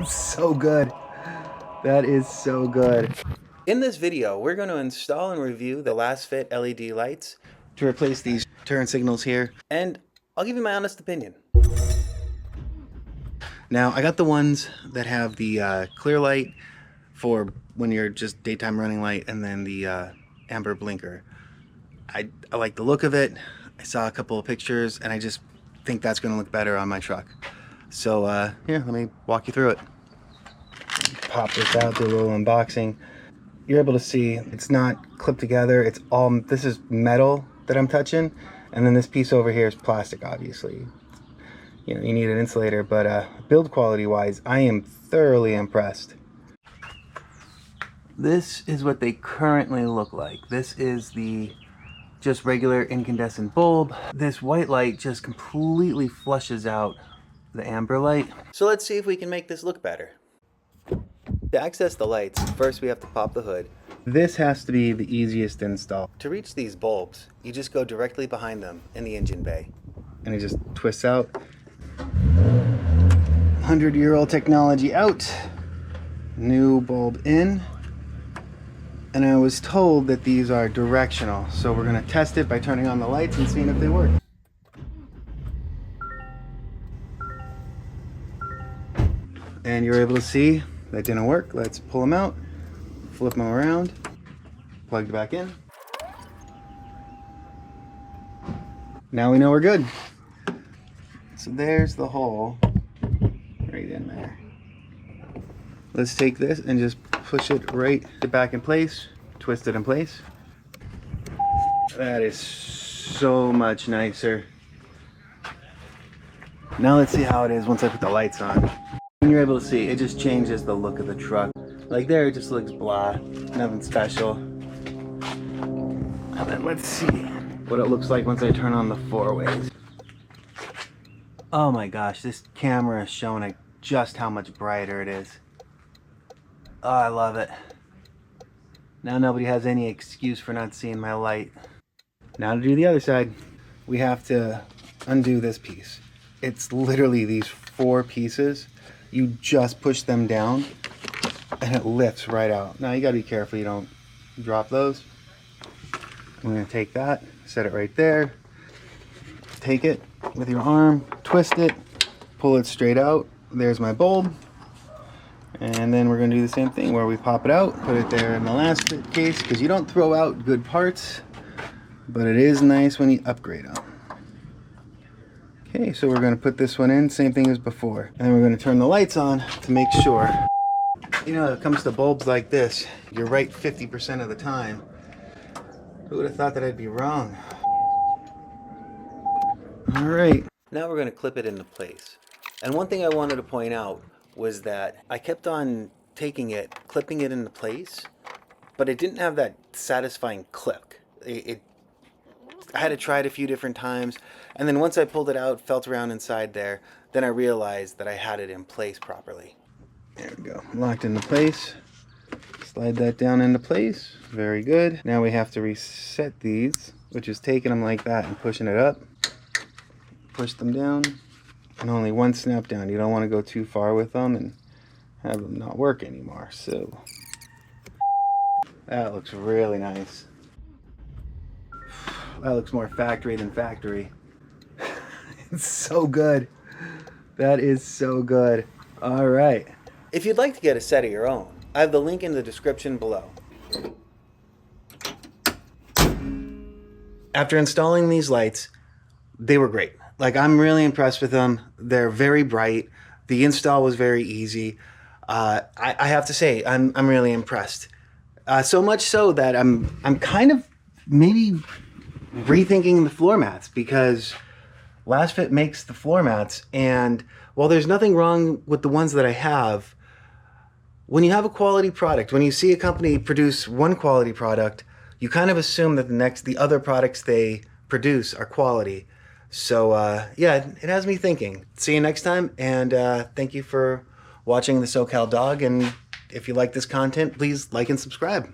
It's so good. That is so good. In this video, we're going to install and review the Lasfit LED lights To replace these turn signals here. and I'll give you my honest opinion. Now, I got the ones that have the clear light for when you're just daytime running light, and then the amber blinker. I like the look of it. I saw a couple of pictures, and I just think that's going to look better on my truck. So here, let me walk you through it. Pop this out, do a little unboxing. You're able to see it's not clipped together. It's all, this is metal that I'm touching, and then this piece over here is plastic, obviously. You know, you need an insulator, but build quality wise, I am thoroughly impressed. This is what they currently look like. This is the just regular incandescent bulb. This white light just completely flushes out the amber light. So let's see if we can make this look better. To access the lights, first we have to pop the hood. This has to be the easiest to install. To reach these bulbs, you just go directly behind them in the engine bay. And it just twists out. 100-year-old technology out. New bulb in. And I was told that these are directional, so we're going to test it by turning on the lights and seeing if they work. And you're able to see that didn't work. Let's pull them out, flip them around, plug it back in. Now we know we're good. So there's the hole right in there. Let's take this and just push it right back in place, twist it in place. That is so much nicer. Now let's see how it is once I put the lights on. And you're able to see, it just changes the look of the truck. Like there, it just looks blah, nothing special. And then let's see what it looks like once I turn on the four-ways. Oh my gosh, this camera is showing just how much brighter it is. Oh, I love it. Now nobody has any excuse for not seeing my light. Now to do the other side, we have to undo this piece. It's literally these 4 pieces. You just push them down and it lifts right out. Now you gotta be careful you don't drop those. I'm gonna take that, set it right there. Take it with your arm, twist it, pull it straight out. There's my bulb. And then we're going to do the same thing where we pop it out, put it there in the Lasfit case, because you don't throw out good parts, but it is nice when you upgrade them. Okay, so we're going to put this one in, same thing as before. And then we're going to turn the lights on to make sure. You know, when it comes to bulbs like this, you're right 50% of the time. Who would have thought that I'd be wrong? All right. Now we're going to clip it into place. And one thing I wanted to point out was that I kept on taking it, clipping it into place, but it didn't have that satisfying click. I had to try it a few different times, and then once I pulled it out, felt around inside there, then I realized that I had it in place properly. There we go, locked into place. Slide that down into place, very good. Now we have to reset these, which is taking them like that and pushing it up. Push them down. And only one snap down. You don't want to go too far with them and have them not work anymore. So that looks really nice. That looks more factory than factory. It's so good. That is so good. All right. If you'd like to get a set of your own, I have the link in the description below. After installing these lights, they were great. Like, I'm really impressed with them. They're very bright. The install was very easy. I have to say, I'm really impressed. So much so that I'm kind of maybe rethinking the floor mats, because Lasfit makes the floor mats, and while there's nothing wrong with the ones that I have, when you have a quality product, when you see a company produce one quality product, you kind of assume that the other products they produce are quality. So yeah, it has me thinking. See you next time, and thank you for watching the SoCal Dog, and if you like this content, please like and subscribe.